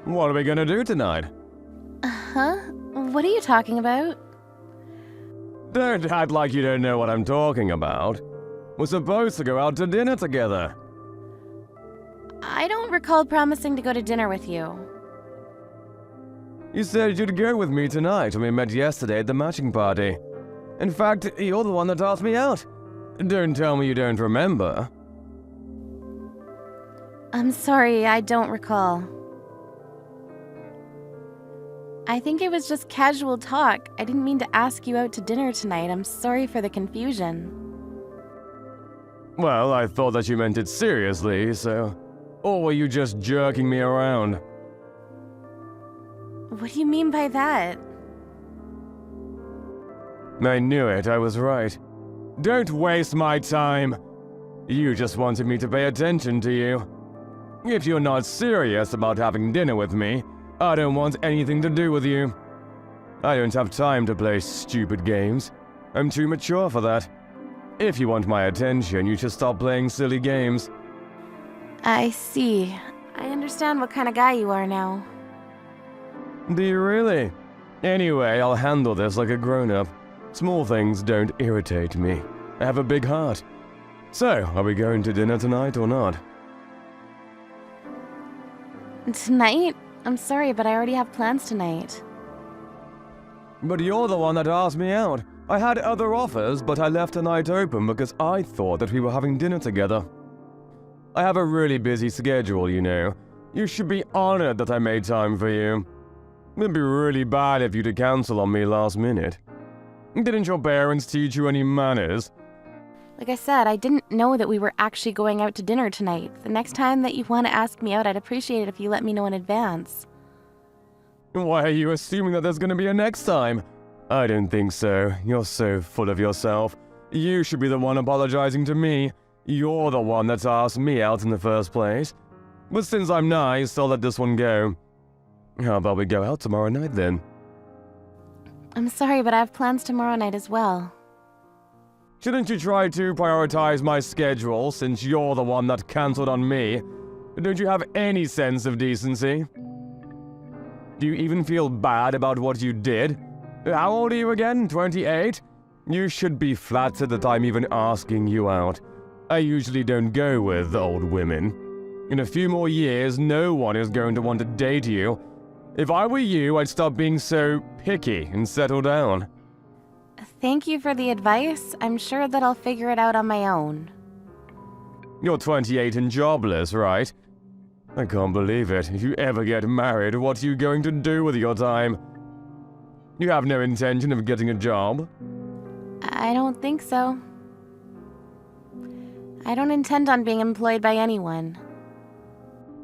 What are we gonna do tonight? Huh? What are you talking about? Don't act like you don't know what I'm talking about. We're supposed to go out to dinner together. I don't recall promising to go to dinner with you. You said you'd go with me tonight when we met yesterday at the matching party. In fact, you're the one that asked me out. Don't tell me you don't remember. I'm sorry, I don't recall. I think it was just casual talk. I didn't mean to ask you out to dinner tonight. I'm sorry for the confusion. Well, I thought that you meant it seriously, so... Or were you just jerking me around? What do you mean by that? I knew it, I was right. Don't waste my time. You just wanted me to pay attention to you. If you're not serious about having dinner with me, I don't want anything to do with you. I don't have time to play stupid games. I'm too mature for that. If you want my attention, you should stop playing silly games. I see. I understand what kind of guy you are now. Do you really? Anyway, I'll handle this like a grown-up. Small things don't irritate me. I have a big heart. So, are we going to dinner tonight or not? Tonight? I'm sorry, but I already have plans tonight. But you're the one that asked me out. I had other offers, but I left the night open because I thought that we were having dinner together. I have a really busy schedule, you know. You should be honored that I made time for you. It'd be really bad if you to cancel on me last minute. Didn't your parents teach you any manners? Like I said, I didn't know that we were actually going out to dinner tonight. The next time that you want to ask me out, I'd appreciate it if you let me know in advance. Why are you assuming that there's gonna be a next time? I don't think so. You're so full of yourself. You should be the one apologizing to me. You're the one that's asked me out in the first place. But since I'm nice, I'll let this one go. How about we go out tomorrow night then? I'm sorry, but I have plans tomorrow night as well. Shouldn't you try to prioritize my schedule since you're the one that cancelled on me? Don't you have any sense of decency? Do you even feel bad about what you did? How old are you again? 28? You should be flattered that I'm even asking you out. I usually don't go with old women. In a few more years, no one is going to want to date you. If I were you, I'd stop being so picky and settle down. Thank you for the advice. I'm sure that I'll figure it out on my own. You're 28 and jobless, right? I can't believe it. If you ever get married, what are you going to do with your time? You have no intention of getting a job? I don't think so. I don't intend on being employed by anyone.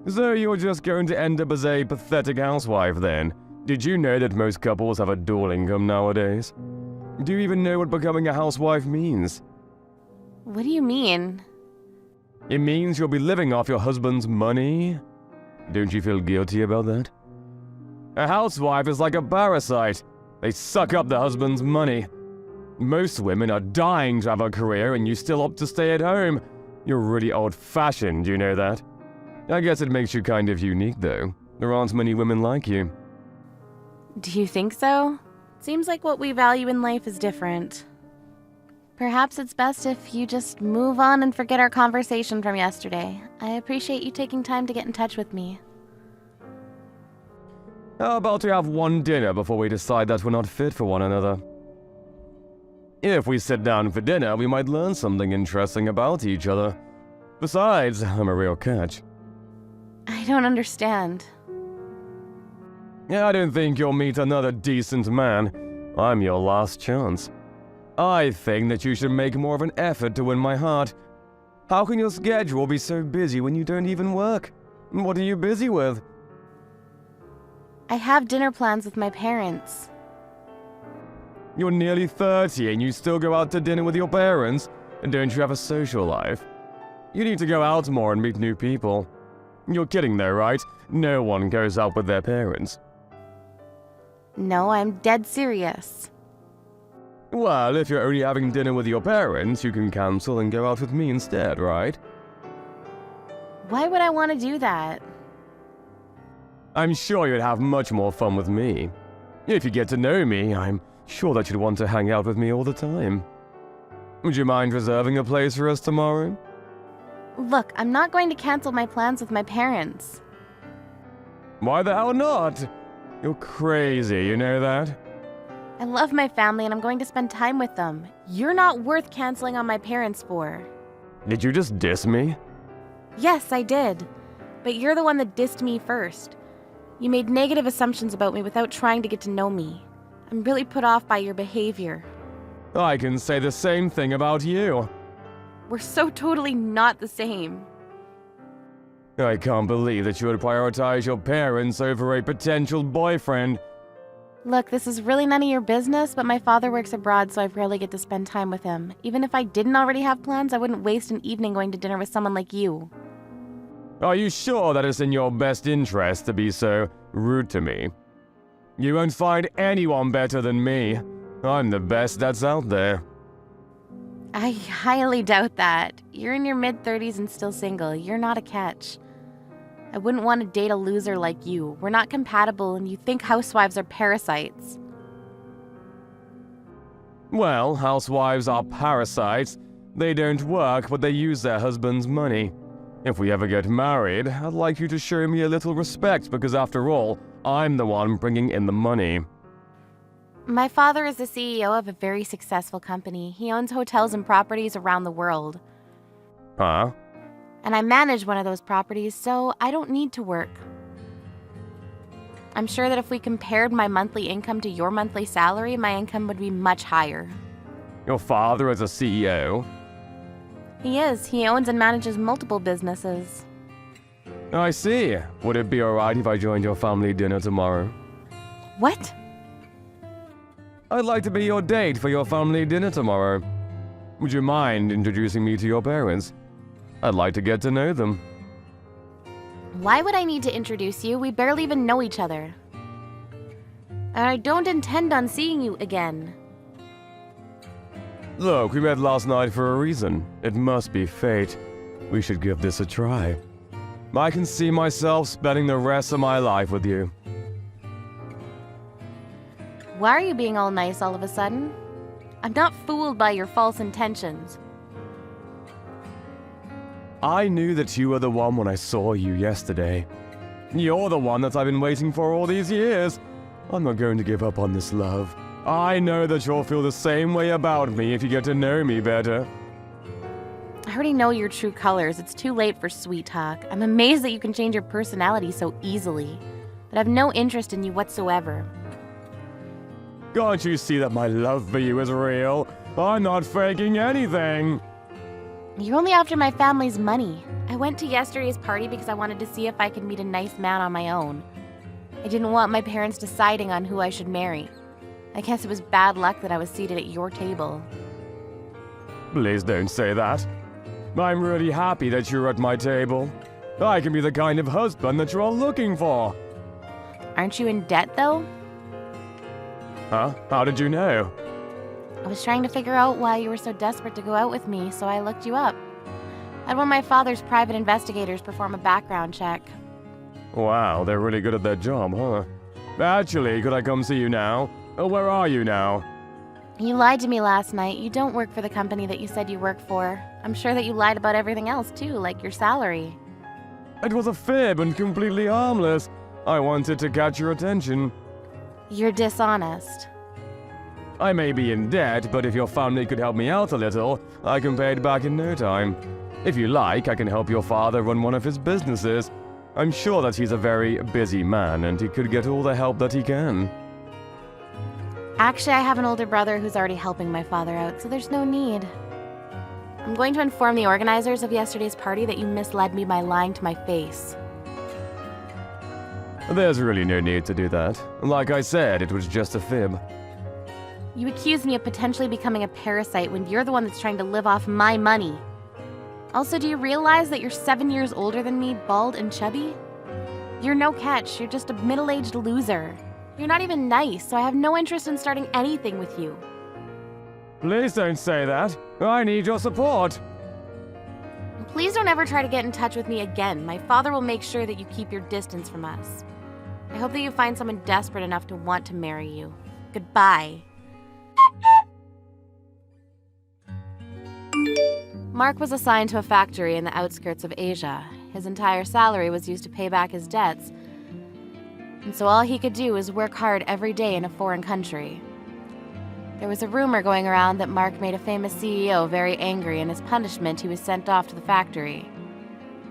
So you're just going to end up as a pathetic housewife then? Did you know that most couples have a dual income nowadays? Do you even know what becoming a housewife means? What do you mean? It means you'll be living off your husband's money? Don't you feel guilty about that? A housewife is like a parasite. They suck up the husband's money. Most women are dying to have a career and you still opt to stay at home. You're really old-fashioned, you know that? I guess it makes you kind of unique, though. There aren't many women like you. Do you think so? Seems like what we value in life is different. Perhaps it's best if you just move on and forget our conversation from yesterday. I appreciate you taking time to get in touch with me. How about we have one dinner before we decide that we're not fit for one another? If we sit down for dinner, we might learn something interesting about each other. Besides, I'm a real catch. I don't understand. I don't think you'll meet another decent man. I'm your last chance. I think that you should make more of an effort to win my heart. How can your schedule be so busy when you don't even work? What are you busy with? I have dinner plans with my parents. You're nearly 30 and you still go out to dinner with your parents? And don't you have a social life? You need to go out more and meet new people. You're kidding though, right? No one goes out with their parents. No, I'm dead serious. Well, if you're only having dinner with your parents, you can cancel and go out with me instead, right? Why would I want to do that? I'm sure you'd have much more fun with me. If you get to know me, I'm sure that you'd want to hang out with me all the time. Would you mind reserving a place for us tomorrow? Look, I'm not going to cancel my plans with my parents. Why the hell not? You're crazy, you know that? I love my family and I'm going to spend time with them. You're not worth canceling on my parents for. Did you just diss me? Yes, I did. But you're the one that dissed me first. You made negative assumptions about me without trying to get to know me. I'm really put off by your behavior. I can say the same thing about you. We're so totally not the same. I can't believe that you would prioritize your parents over a potential boyfriend. Look, this is really none of your business, but my father works abroad, so I rarely get to spend time with him. Even if I didn't already have plans, I wouldn't waste an evening going to dinner with someone like you. Are you sure that it's in your best interest to be so rude to me? You won't find anyone better than me. I'm the best that's out there. I highly doubt that. You're in your mid-30s and still single. You're not a catch. I wouldn't want to date a loser like you. We're not compatible and you think housewives are parasites. Well, housewives are parasites. They don't work, but they use their husband's money. If we ever get married, I'd like you to show me a little respect because after all, I'm the one bringing in the money. My father is the CEO of a very successful company. He owns hotels and properties around the world. Huh? And I manage one of those properties, so I don't need to work. I'm sure that if we compared my monthly income to your monthly salary, my income would be much higher. Your father is a CEO? He is. He owns and manages multiple businesses. I see. Would it be alright if I joined your family dinner tomorrow? What? I'd like to be your date for your family dinner tomorrow. Would you mind introducing me to your parents? I'd like to get to know them. Why would I need to introduce you? We barely even know each other. And I don't intend on seeing you again. Look, we met last night for a reason. It must be fate. We should give this a try. I can see myself spending the rest of my life with you. Why are you being all nice all of a sudden? I'm not fooled by your false intentions. I knew that you were the one when I saw you yesterday. You're the one that I've been waiting for all these years. I'm not going to give up on this love. I know that you'll feel the same way about me if you get to know me better. I already know your true colors. It's too late for sweet talk. I'm amazed that you can change your personality so easily. But I have no interest in you whatsoever. Can't you see that my love for you is real? I'm not faking anything. You're only after my family's money. I went to yesterday's party because I wanted to see if I could meet a nice man on my own. I didn't want my parents deciding on who I should marry. I guess it was bad luck that I was seated at your table. Please don't say that. I'm really happy that you're at my table. I can be the kind of husband that you're all looking for. Aren't you in debt, though? Huh? How did you know? I was trying to figure out why you were so desperate to go out with me, so I looked you up. I had one of my father's private investigators perform a background check. Wow, they're really good at their job, huh? Actually, could I come see you now? Where are you now? You lied to me last night. You don't work for the company that you said you work for. I'm sure that you lied about everything else, too, like your salary. It was a fib and completely harmless. I wanted to catch your attention. You're dishonest. I may be in debt, but if your family could help me out a little, I can pay it back in no time. If you like, I can help your father run one of his businesses. I'm sure that he's a very busy man, and he could get all the help that he can. Actually, I have an older brother who's already helping my father out, so there's no need. I'm going to inform the organizers of yesterday's party that you misled me by lying to my face. There's really no need to do that. Like I said, it was just a fib. You accused me of potentially becoming a parasite when you're the one that's trying to live off my money. Also, do you realize that you're 7 years older than me, bald and chubby? You're no catch. You're just a middle-aged loser. You're not even nice, so I have no interest in starting anything with you. Please don't say that. I need your support. Please don't ever try to get in touch with me again. My father will make sure that you keep your distance from us. I hope that you find someone desperate enough to want to marry you. Goodbye. Mark was assigned to a factory in the outskirts of Asia. His entire salary was used to pay back his debts, and so all he could do was work hard every day in a foreign country. There was a rumor going around that Mark made a famous CEO very angry, and as punishment, he was sent off to the factory.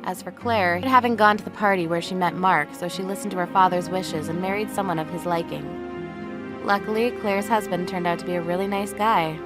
As for Claire, having gone to the party where she met Mark, so she listened to her father's wishes and married someone of his liking. Luckily, Claire's husband turned out to be a really nice guy.